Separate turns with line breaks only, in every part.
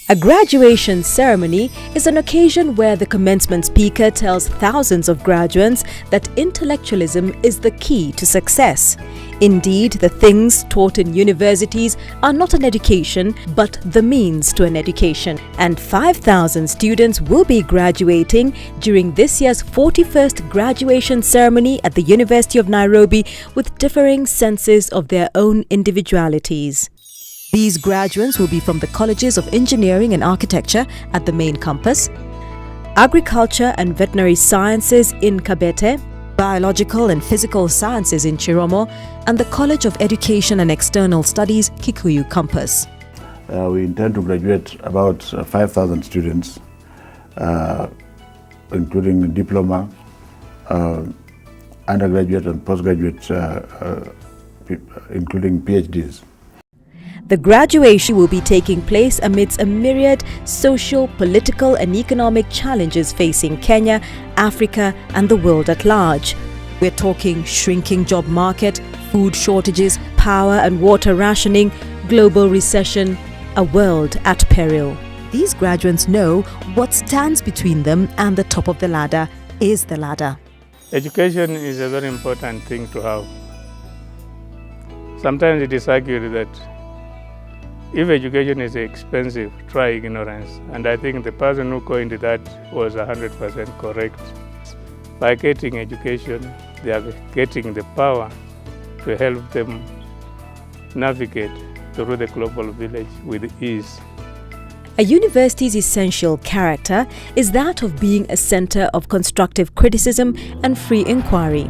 A graduation ceremony is an occasion where the commencement speaker tells thousands of graduates that intellectualism is the key to success. Indeed, the things taught in universities are not an education, but the means to an education. And 5,000 students will be graduating during this year's 41st graduation ceremony at the University of Nairobi with differing senses of their own individualities. These graduates will be from the colleges of Engineering and Architecture at the main campus, Agriculture and Veterinary Sciences in Kabete, Biological and Physical Sciences in Chiromo, and the College of Education and External Studies, Kikuyu campus.
We intend to graduate about 5,000 students, including diploma, undergraduate and postgraduate, including PhDs.
The graduation will be taking place amidst a myriad social, political and economic challenges facing Kenya, Africa and the world at large. We're talking shrinking job market, food shortages, power and water rationing, global recession, a world at peril. These graduates know what stands between them and the top of the ladder is the ladder.
Education is a very important thing to have. Sometimes it is argued that if education is expensive, try ignorance. And I think the person who coined that was 100% correct. By getting education, they are getting the power to help them navigate through the global village with ease.
A university's essential character is that of being a center of constructive criticism and free inquiry.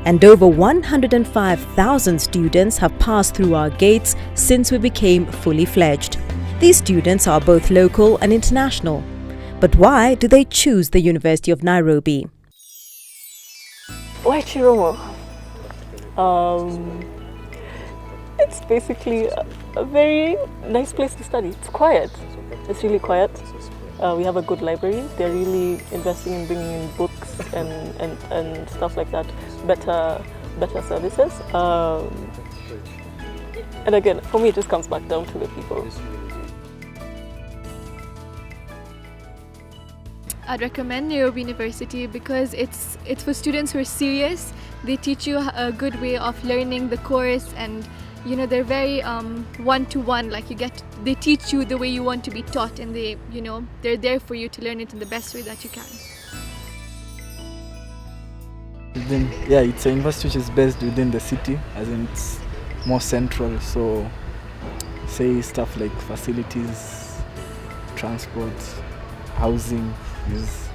And over 105,000 students have passed through our gates since we became fully fledged. These students are both local and international. But why do they choose the University of Nairobi?
Why Chiromo? It's basically a very nice place to study. It's quiet. It's really quiet. We have a good library. They're really investing in bringing in books and stuff like that. Better services. And again, for me, it just comes back down to the people.
I'd recommend Nairobi University because it's for students who are serious. They teach you a good way of learning the course, and they're very one-to-one. They teach you the way you want to be taught, and they're there for you to learn it in the best way that you can.
It's a university which is based within the city, as in it's more central. So, say stuff like facilities, transport, housing is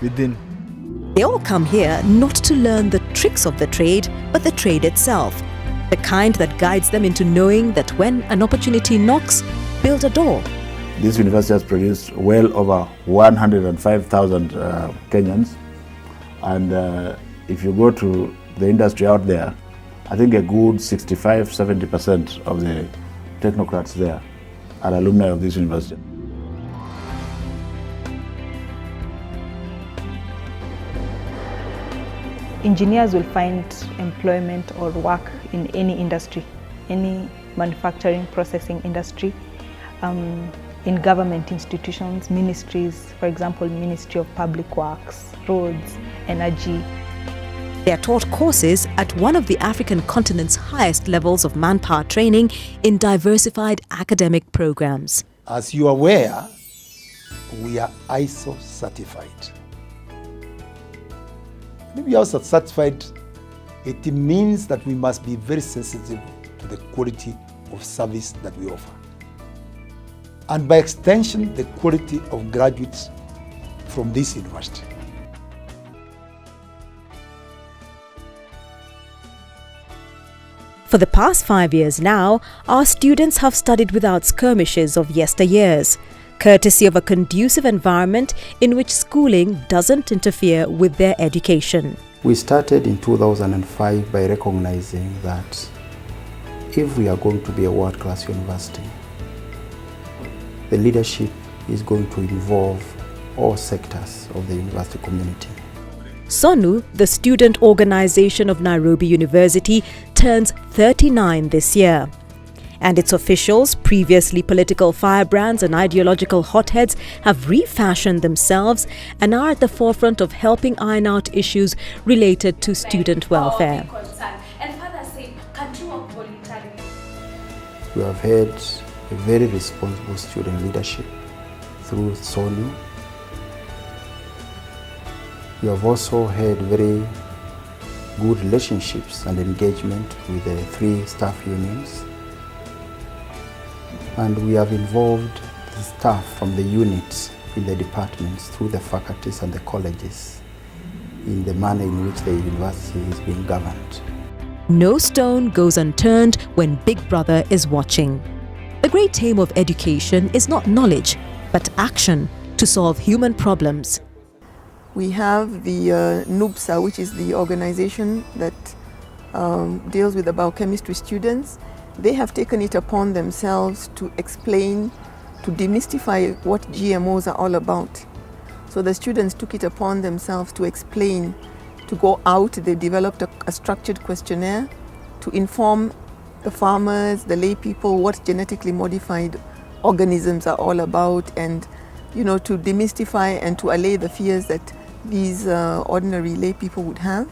within.
They all come here not to learn the tricks of the trade, but the trade itself. The kind that guides them into knowing that when an opportunity knocks, build a door.
This university has produced well over 105,000 Kenyans. And if you go to the industry out there, I think a good 65–70% of the technocrats there are alumni of this university.
Engineers will find employment or work in any industry, any manufacturing, processing industry, in government institutions, ministries, for example, Ministry of Public Works, Roads, Energy.
They are taught courses at one of the African continent's highest levels of manpower training in diversified academic programs.
As you are aware, we are ISO certified. If we are certified, it means that we must be very sensitive to the quality of service that we offer. And by extension, the quality of graduates from this university.
For the past 5 years now, our students have studied without skirmishes of yesteryears, courtesy of a conducive environment in which schooling doesn't interfere with their education.
We started in 2005 by recognizing that if we are going to be a world-class university, the leadership is going to involve all sectors of the university community.
SONU, the student organization of Nairobi University, turns 39 this year. And its officials, previously political firebrands and ideological hotheads, have refashioned themselves and are at the forefront of helping iron out issues related to student welfare.
We have had a very responsible student leadership through SONU. We have also had very good relationships and engagement with the 3 staff unions. And we have involved the staff from the units in the departments through the faculties and the colleges in the manner in which the university is being governed.
No stone goes unturned when Big Brother is watching. The great aim of education is not knowledge, but action to solve human problems.
We have the NUBSA, which is the organization that deals with the biochemistry students. They have taken it upon themselves to explain, to demystify what GMOs are all about. So the students took it upon themselves to explain, to go out. They developed a structured questionnaire to inform the farmers, the lay people, what genetically modified organisms are all about, and to demystify and to allay the fears that these ordinary lay people would have.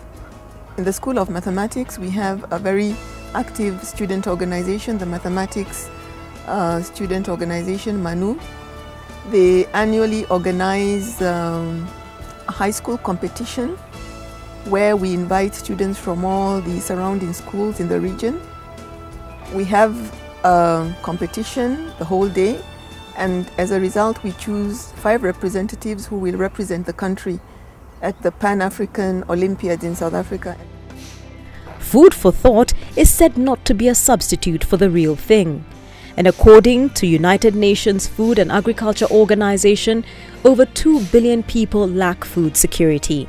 In the School of Mathematics, we have a very active student organization, the Mathematics Student Organization, MANU. They annually organize a high school competition where we invite students from all the surrounding schools in the region. We have a competition the whole day, and as a result we choose 5 representatives who will represent the country at the Pan-African Olympiads in South Africa.
Food for thought is said not to be a substitute for the real thing. And according to United Nations Food and Agriculture Organization, over 2 billion people lack food security.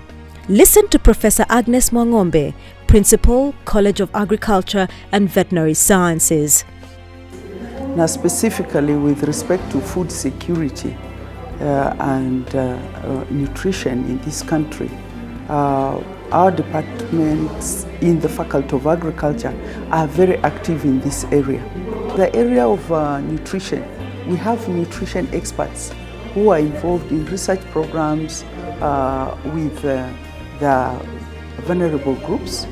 Listen to Professor Agnes Mwangombe, Principal, College of Agriculture and Veterinary Sciences.
Now, specifically with respect to food security and nutrition in this country, our departments in the Faculty of Agriculture are very active in this area. The area of nutrition, we have nutrition experts who are involved in research programs with the vulnerable groups,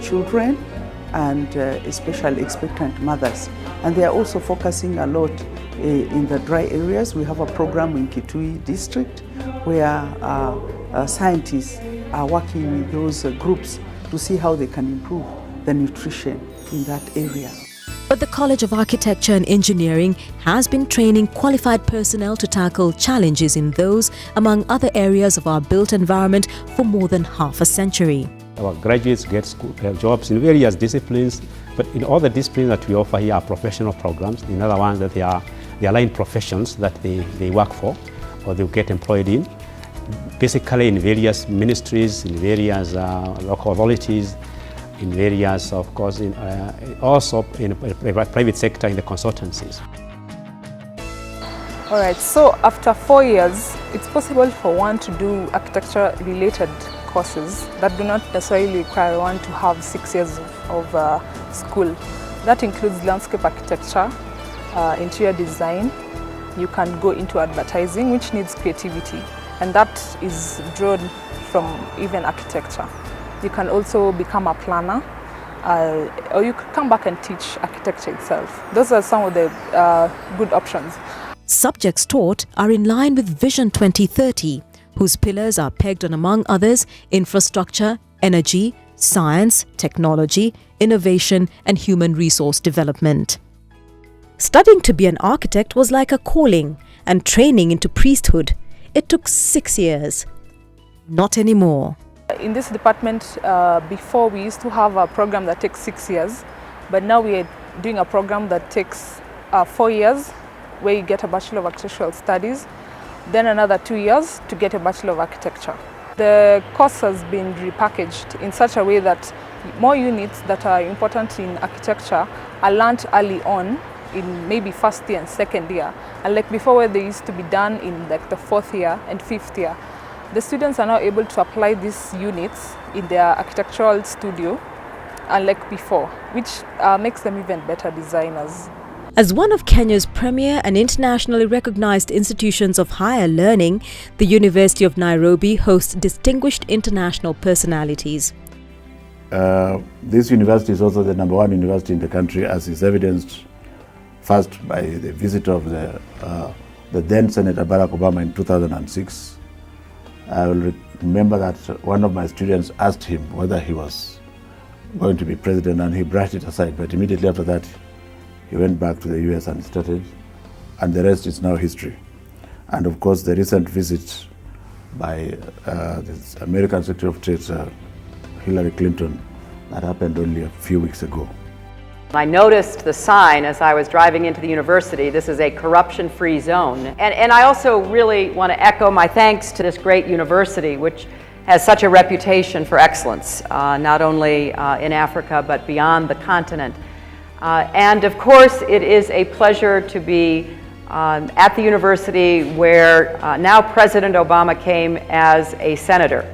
children, and especially expectant mothers. And they are also focusing a lot in the dry areas. We have a program in Kitui district where scientists are working with those groups to see how they can improve the nutrition in that area.
But the College of Architecture and Engineering has been training qualified personnel to tackle challenges in those, among other areas of our built environment for more than half a century.
Our graduates get jobs in various disciplines, but in all the disciplines that we offer here are professional programs. In other ones that they are line professions that they work for or they get employed in, basically in various ministries, in various local authorities, in various, of course, also in the private sector, in the consultancies.
All right, so after 4 years, it's possible for one to do architecture-related courses that do not necessarily require one to have 6 years of school. That includes landscape architecture, interior design. You can go into advertising, which needs creativity, and that is drawn from even architecture. You can also become a planner, or you could come back and teach architecture itself. Those are some of the good options.
Subjects taught are in line with Vision 2030, whose pillars are pegged on, among others, infrastructure, energy, science, technology, innovation, and human resource development. Studying to be an architect was like a calling, and training into priesthood. It took 6 years. Not anymore.
In this department, before we used to have a program that takes 6 years, but now we are doing a program that takes 4 years, where you get a Bachelor of Architectural Studies, then another 2 years to get a Bachelor of Architecture. The course has been repackaged in such a way that more units that are important in architecture are learnt early on in maybe first year and second year. And like before, where they used to be done in like the 4th year and 5th year. The students are now able to apply these units in their architectural studio unlike before, which makes them even better designers.
As one of Kenya's premier and internationally recognized institutions of higher learning, the University of Nairobi hosts distinguished international personalities.
This university is also the #1 university in the country, as is evidenced first by the visit of the then Senator Barack Obama in 2006. I will remember that one of my students asked him whether he was going to be president, and he brushed it aside, but immediately after that he went back to the US and started, and the rest is now history. And of course the recent visit by the American Secretary of State, Hillary Clinton, that happened only a few weeks ago.
I noticed the sign as I was driving into the university. This is a corruption-free zone. And I also really want to echo my thanks to this great university, which has such a reputation for excellence, not only in Africa, but beyond the continent. And of course, it is a pleasure to be at the university where now President Obama came as a senator.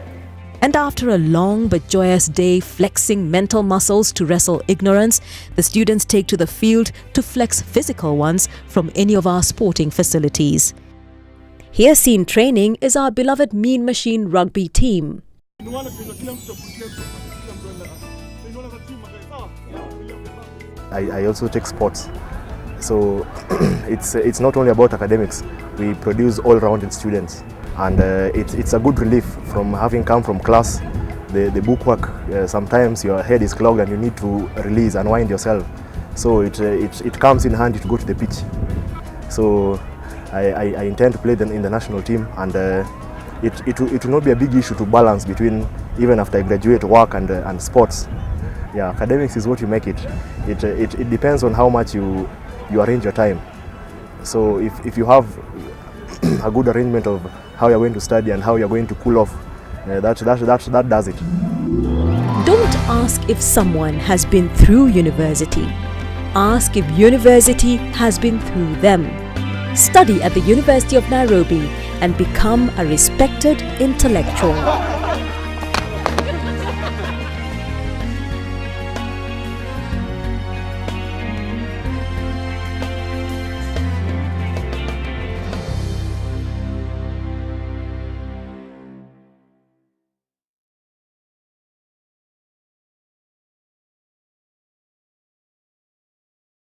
And after a long but joyous day flexing mental muscles to wrestle ignorance, the students take to the field to flex physical ones from any of our sporting facilities. Here seen training is our beloved Mean Machine rugby team.
I also take sports, so it's not only about academics. We produce all-rounded students, and it's a good relief from having come from class, the bookwork. Sometimes your head is clogged and you need to release, unwind yourself. So it comes in handy to go to the pitch. So I intend to play in the national team, and it will not be a big issue to balance between, even after I graduate, work and sports. Yeah, academics is what you make it. It depends on how much you arrange your time. So if you have a good arrangement of how you're going to study and how you're going to cool off, that does it.
Don't ask if someone has been through university. Ask if university has been through them. Study at the University of Nairobi and become a respected intellectual.